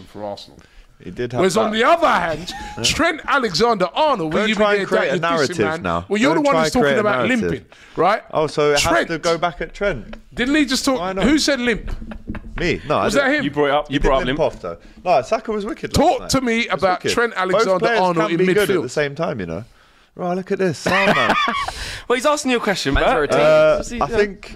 for Arsenal. He did have Whereas that. on the other hand, Trent Alexander-Arnold, will you try and be create there, a narrative now. Well, you're the one who's talking about limping, right? Oh, so it has Trent. to go back at Trent. Didn't he just talk? Who said limp? Me? No, Was that him? You brought it up. You brought up limp. Off, though. No, Saka was wicked. Talk to me about Trent Alexander-Arnold in Both players can be good at midfield. the same time, you know. Right, look at this. Sound, man. Well, he's asking you a question, Bert. I think,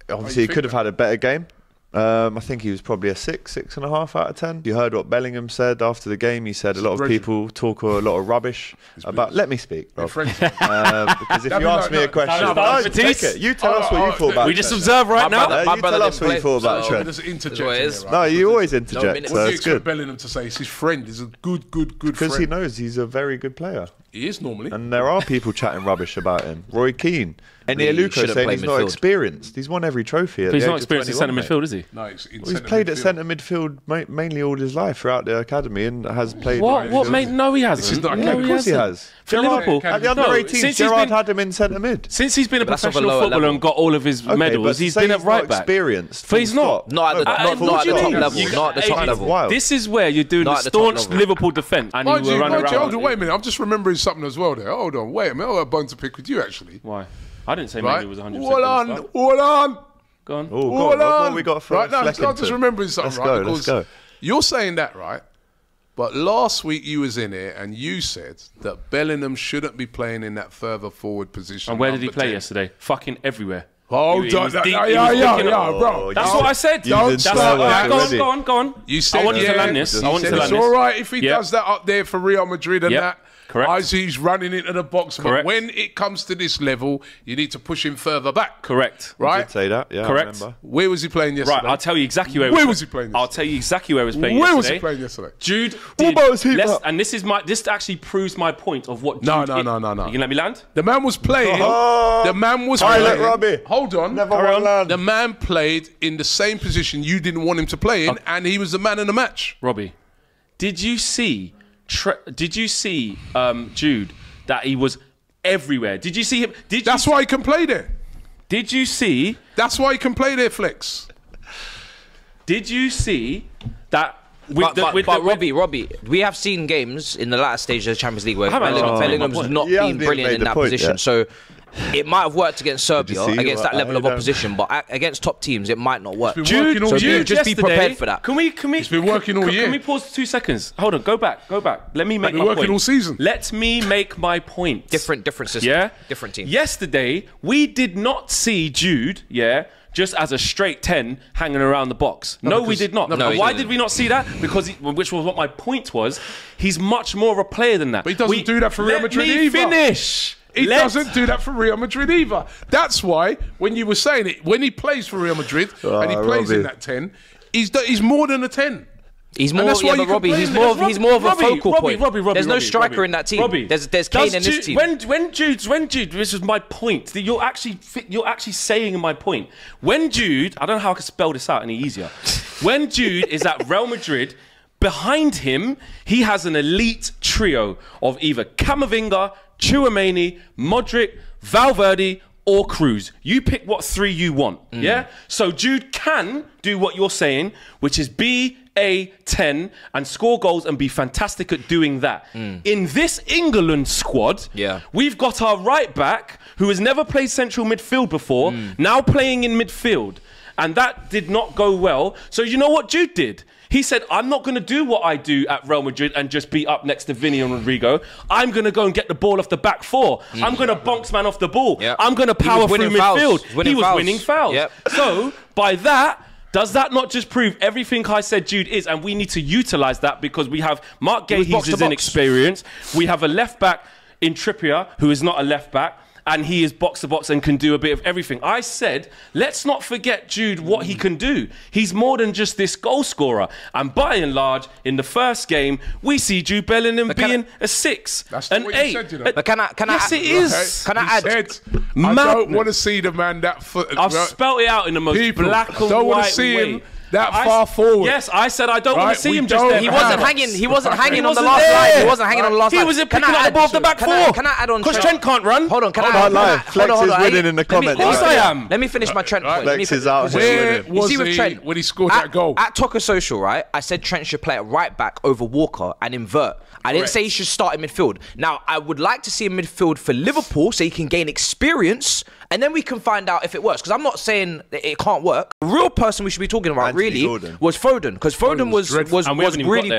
obviously, he could have had a better game. I think he was probably a 6.5 out of 10. You heard what Bellingham said after the game. He said a lot of people talk a lot of rubbish about. Let me speak, Rob. Because if you ask me a question, take it. You tell us what you thought about. We just observe right now. You tell us what you thought about Trent. No, you always interject. So it's good. Bellingham to say it's his friend. He's a good friend. Because he knows he's a very good player. He is normally. And there are people chatting rubbish about him. Roy Keane. And Luka saying he's not experienced. He's won every trophy. But he's not experienced in centre midfield, is he? No, he's played at centre midfield mainly all his life throughout the academy and has played. What, mate? No, he hasn't. Of course he has. For Liverpool. At the under-18s, Gerrard had him in centre mid. Since he's been a professional footballer and got all of his medals, he's been at right back. Experienced. But he's not. Not at the top level. Not at the top level. This is where you're doing the staunch Liverpool defence and you were running around. Hold on, wait a minute. I'm just remembering something as well there. Hold on, wait a minute. I've got a bone to pick with you, actually. Why? I didn't say maybe it was 100%. Hold on. Go on. Hold on. What we got for right now, I'm just remembering something. Let's go. You're saying that, right? But last week you was in here and you said that Bellingham shouldn't be playing in that further forward position. And where did he play yesterday? Fucking everywhere. Hold on, bro. That's what I said. Don't start that. Go on. You said I want you to land this. It's all right if he does that up there for Real Madrid and that. Correct. As he's running into the box. Correct. But when it comes to this level, you need to push him further back. Correct. Right? You did say that, yeah. Correct. I remember. Where was he playing yesterday? Right, I'll tell you exactly where was he playing yesterday. I'll tell you exactly where he was playing yesterday. Where was he playing yesterday? Jude did. And this actually proves my point of what Jude No. You can let me land? The man was playing. The man was playing. Robbie. Hold on. Land. The man played in the same position you didn't want him to play in, and he was the man in the match. Robbie, did you see Jude, that he was everywhere? Did you see him? That's why he can play there. Did you see? That's why he can play there, Flex. Did you see that? Robbie, we have seen games in the latter stage of the Champions League where Bellingham's not been brilliant in that position. So it might have worked against Serbia, against that level of opposition, but against top teams, it might not work. Jude, just be prepared for that. It's been working all year. Can we pause 2 seconds? Hold on, go back. Let me make my point. Working all season. Let me make my point. Different system. Yeah? Different team. Yesterday, we did not see Jude, just as a straight 10 hanging around the box. No, we did not. Why did we not see that? Because, which was what my point was, he's much more of a player than that. But he doesn't do that for Real Madrid either. Let me finish. He doesn't do that for Real Madrid either. That's why, when you were saying it, when he plays for Real Madrid and he plays in that 10, he's more than a 10. He's more, but Robbie, he's more of a focal point. There's no striker in that team. There's Kane in this team. When Jude, this is my point. You're actually saying my point. When Jude, I don't know how I can spell this out any easier. When Jude is at Real Madrid, behind him, he has an elite trio of either Camavinga, Tchouaméni, Modric, Valverde, or Cruz. You pick what three you want, yeah? So Jude can do what you're saying, which is be a 10 and score goals and be fantastic at doing that. In this England squad, we've got our right back who has never played central midfield before, now playing in midfield. And that did not go well. So you know what Jude did? He said, I'm not going to do what I do at Real Madrid and just be up next to Vinny and Rodrigo. I'm going to go and get the ball off the back four. I'm going to bonks man off the ball. I'm going to power through midfield. He was winning fouls. So, by that, does that not just prove everything I said Jude is? And we need to utilise that because we have Mark Gay, he's inexperienced. We have a left-back in Trippier, who is not a left-back. And he is box-to-box and can do a bit of everything. I said, let's not forget, Jude, what he can do. He's more than just this goal scorer. And by and large, in the first game, we see Jude Bellingham being a 6, an 8. Said, you know. But can I yes, it is. Can I add? I don't want to see the man that foot. I've spelt it out in the most black and white way. that far forward. Yes, I said I don't want to see him just there. He wasn't hanging. He wasn't hanging on the last line. He wasn't hanging on the last line. He was picking up the ball off the back four. Can I add on? Because Trent can't run. Hold on. Can I add on? Flex is winning in the comments. Of course I am. Let me finish my Trent point. Flex is out. Where was he when he scored that goal? At Tucker Social, right? I said Trent should play at right back over Walker and invert. I didn't say he should start in midfield. Now, I would like to see a midfield for Liverpool so he can gain experience, and then we can find out if it works. Because I'm not saying that it can't work. The real person we should be talking about was Foden, because Foden was really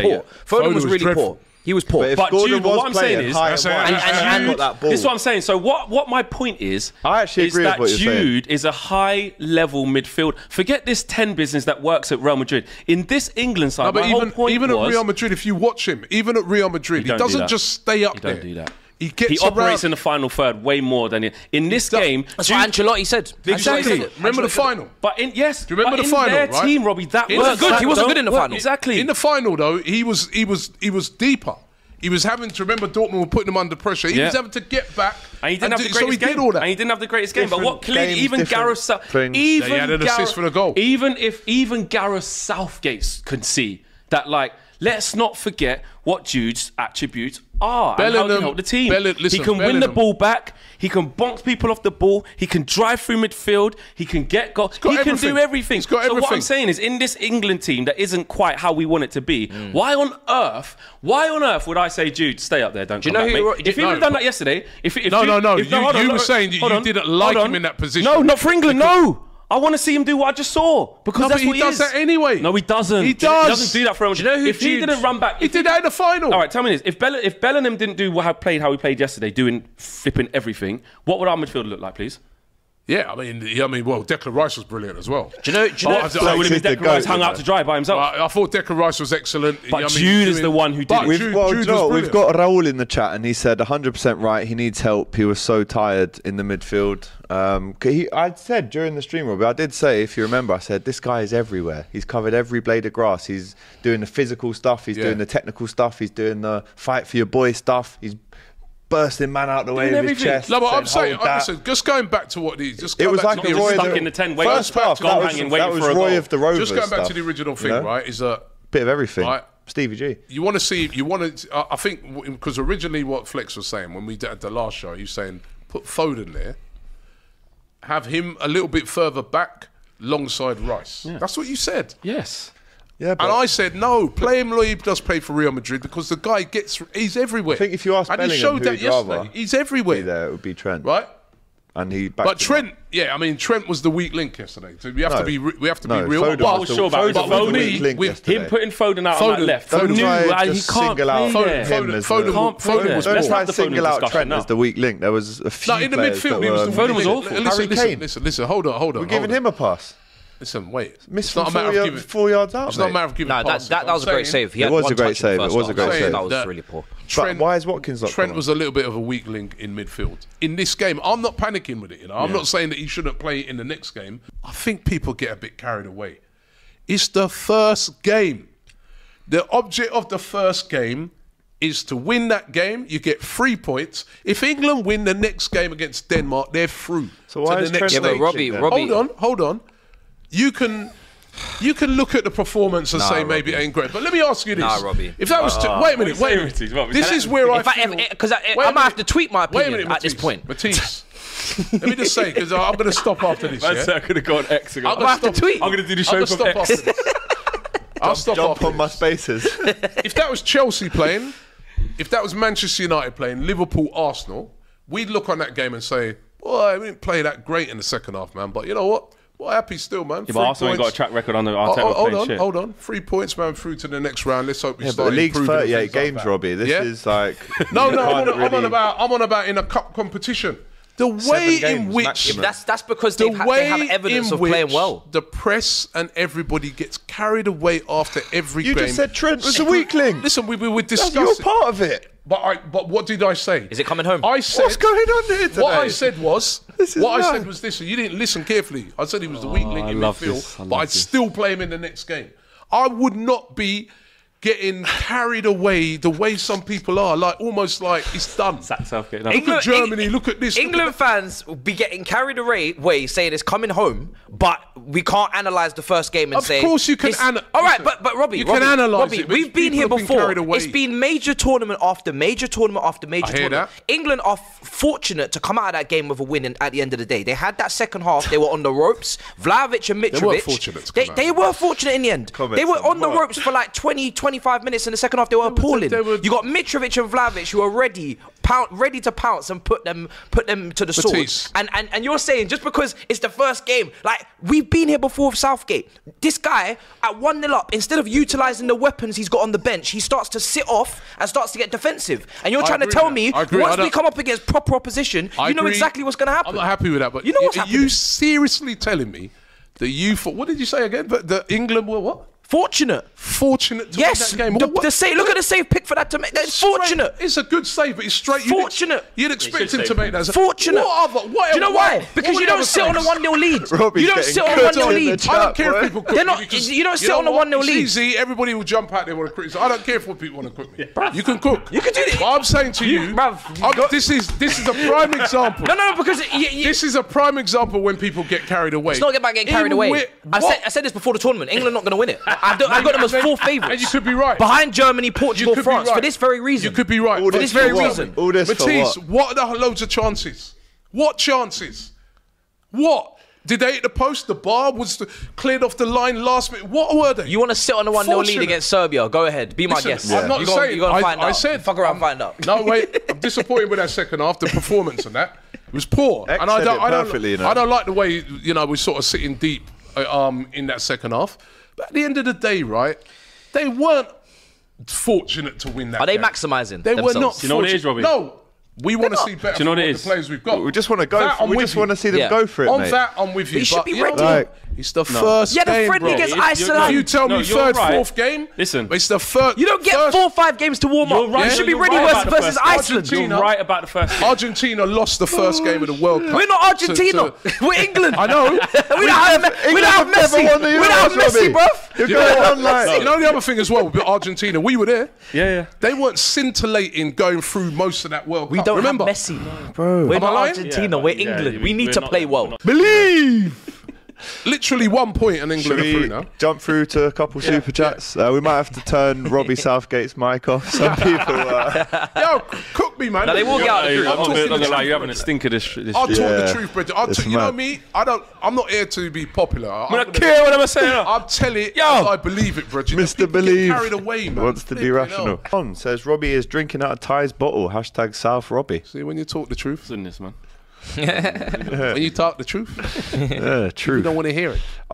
poor. Foden was really poor. He was poor. But Jude, what I'm saying is, this is what I'm saying. So what my point is, I actually agree with what you're saying. Jude is a high-level midfield. Forget this 10 business that works at Real Madrid. In this England side, my whole point even was, at Real Madrid, if you watch him, even at Real Madrid, he doesn't just stay up there. He don't do that. He operates in the final third way more than in this game. That's what Ancelotti said. Exactly. Remember the final? But do you remember the final? Their team, Robbie, that was good. He wasn't good in the final. Exactly. In the final, though, he was deeper. He was having to remember Dortmund were putting him under pressure. He was having to get back. And he didn't have the greatest game. Did all that. And he didn't have the greatest game. But what clearly, even Gareth he had an assist for the goal. Even Gareth Southgate can see that, like, let's not forget what Jude's attributes are and how he can help the team. He can win the ball back. He can bonk people off the ball. He can drive through midfield. He can get goals. He can do everything. So what I'm saying is, in this England team that isn't quite how we want it to be, why on earth would I say, Jude, stay up there, don't come back, mate? If he would have done that yesterday... No. You were saying you didn't like him in that position. No, not for England, no. I want to see him do what I just saw, because that's what he does that anyway. No, he doesn't. He does. He doesn't do that for him. Do you know who? If he didn't run back, he did that in the final. All right, tell me this: if Bellingham didn't do how he played yesterday, doing flipping everything, what would our midfield look like, please? Yeah, I mean, well, Declan Rice was brilliant as well. Do you know? So would it be Declan Rice hung out to dry by himself? I thought Declan Rice was excellent. But Jude is the one who did it. We've got Raul in the chat, and he said 100% right. He needs help. He was so tired in the midfield. I said during the stream, Robbie, I did say, if you remember, I said this guy is everywhere. He's covered every blade of grass. He's doing the physical stuff. He's doing the technical stuff. He's doing the fight for your boy stuff. He's bursting man out the way with his chest. No, but I'm saying, listen, just going back to what he just. It was like a Roy stuck in the 10, first half. That was Roy of the Rovers. Just going back to the original thing, right? Is a bit of everything. Right? Stevie G. You want to see? I think because originally what Flex was saying when we did the last show, he was saying put Foden there, have him a little bit further back, alongside Rice. Yeah. That's what you said. Yes. Yeah, and I said, no, play him like he does play for Real Madrid, because the guy he's everywhere. I think if you ask Bellingham, he showed that yesterday. He's everywhere. There, it would be Trent. Right? And but Trent, I mean, Trent was the weak link yesterday. So we have to be real. What I was sure about with him putting Foden out on that left. Foden he can't play there. Foden was Let's not single out Trent as the weak link. There was a few in the midfield, Foden was awful. Listen, hold on. We're giving him a pass. Listen, wait. Missed 4 yards out. It's not a matter of giving passes. That was a great save. It was a great save. It was a great save. That was really poor. But why is Watkins not Trent was a little bit of a weak link in midfield. In this game, I'm not panicking with it. I'm not saying that he shouldn't play in the next game. I think people get a bit carried away. It's the first game. The object of the first game is to win that game. You get 3 points. If England win the next game against Denmark, they're through. So why is Trent? But Robbie, hold on. You can look at the performance and say maybe it ain't great, but let me ask you this: Robbie. If that was wait a minute. This is where I feel because I might have to tweet my opinion at this point. Matisse, let me just say, because I'm going to stop after this. I could have gone X. I'm going to have to tweet. I'm going to do the show from X. I'll jump on my spaces. If that was Chelsea playing, if that was Manchester United playing, Liverpool, Arsenal, we'd look on that game and say, "Boy, we didn't play that great in the second half, man." But you know what? Well, happy still, man. Yeah, but Arsenal ain't got a track record on the Arteta. Hold on. 3 points, man, through to the next round. Let's hope we start. The league's 38 games, Robbie. This is like no. I'm on about in a cup competition. The way in which that's because they have evidence of playing well. The press and everybody gets carried away after every game. You just said Trent was a weak link. Listen, we were discussing. You're part of it. But what did I say? Is it coming home? I said, what's going on here today? What I said was this. You didn't listen carefully. I said he was the weak link in midfield, but I'd still play him in the next game. I would not be getting carried away the way some people are, like almost like it's done. Sack Southgate. Look at Germany, look at this. England fans will be getting carried away saying it's coming home, but we can't analyse the first game and say... Of course you can analyse. All right, but Robbie, you can analyse it. We've been here before. It's been major tournament after major tournament after major tournament. England are fortunate to come out of that game with a win at the end of the day. They had that second half. They were on the ropes. Vlahovic and Mitrovic... They were fortunate to come out. They were fortunate in the end. They were on the ropes for like 20-25 minutes in the second half. They were appalling. You got Mitrovic and Vlahovic who are ready to pounce and put them to the sword. And you're saying just because it's the first game, like we've been here before with Southgate. This guy at 1-0 up, instead of utilising the weapons he's got on the bench, he starts to sit off and starts to get defensive. And you're trying to tell me once we come up against proper opposition, you know exactly what's going to happen. I'm not happy with that, but you know what's happening. Are you seriously telling me that what did you say again? That England were what? Fortunate to win that game. Look at the save pick for that to make. That's fortunate. It's a good save, but it's straight. Fortunate. You'd expect him to make that. Fortunate. Do you know why? Because you don't sit on a 1-0 lead. You don't sit on a 1-0 lead. I don't care if people cook me. You don't sit on a 1-0 lead. It's easy. Everybody will jump out there want to criticize. I don't care if what people want to cook me. You can cook. You can do it. But I'm saying to you, this is a prime example. No, because this is a prime example when people get carried away. It's not about getting carried away. I said this before the tournament. England not going to win it. I've got them as 4 favourites. And you could be right. Behind Germany, Portugal, France. For this very reason. You could be right. For this very reason. All this Matisse, what are the loads of chances? What chances? What? Did they hit the post? The bar was cleared off the line last minute. What were they? You want to sit on a 1-0 lead against Serbia? Go ahead. Be my guest. I'm not saying. You're gonna find out. I said. Fuck around, find out. No, wait. I'm disappointed with that second half. The performance and that. It was poor. And I don't like the way, we're sort of sitting deep in that second half. But at the end of the day, right, they weren't fortunate to win that game. Are they maximising They themselves? were not. You know what it is, Robbie? No. We want to see better from the players we've got. We just want to go. We just want to see them go for it, on mate. that, I'm with you. He should be ready. It's the first game, the friendly against Iceland. If you tell me third, fourth game, listen, it's the first. You don't get 4 or 5 games to warm up. You should be ready versus Iceland. You're right about the first game. Argentina lost the first game of the World Cup. We're not Argentina. We're England. I know. We don't have Messi. We don't have Messi, bruv. You know the other thing as well with Argentina, we were there. Yeah. They weren't scintillating going through most of that World Cup. We don't remember have Messi, bro. We're not Argentina. We're England. We need to play well. Believe. Literally 1 point and England are through now. Jump through to a couple super chats. We might have to turn Robbie Southgate's mic off. Some people. Yo, cook me, man. No, they will get out of the I'm not gonna lie, you're having a stink of this. I'll talk the truth, Bridget. You know me. I'm not here to be popular. I don't care what I'm saying. I'll tell it as I believe it, Bridget. Mr. Believe carried away, man. Wants to be rational. Tom says Robbie is drinking out of Ty's bottle. # South Robbie. See, when you talk the truth, in this, man. when you talk the truth, truth. you don't want to hear it.